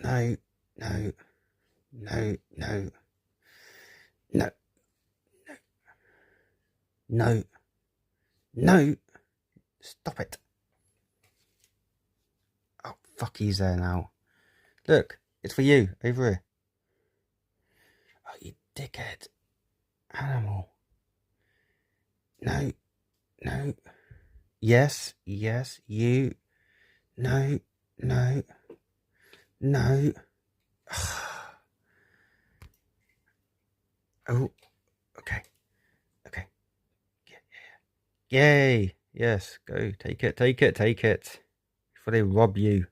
No, no, no, no, no, no, no. Stop it. Oh, fuck, he's there now. Look, it's for you, over here. Oh, you dickhead. Animal. No, no. Yes, yes, you. No, no, no. Oh, okay, okay. Yay. Yes, go. Take it, take it, take it. Before they rob you.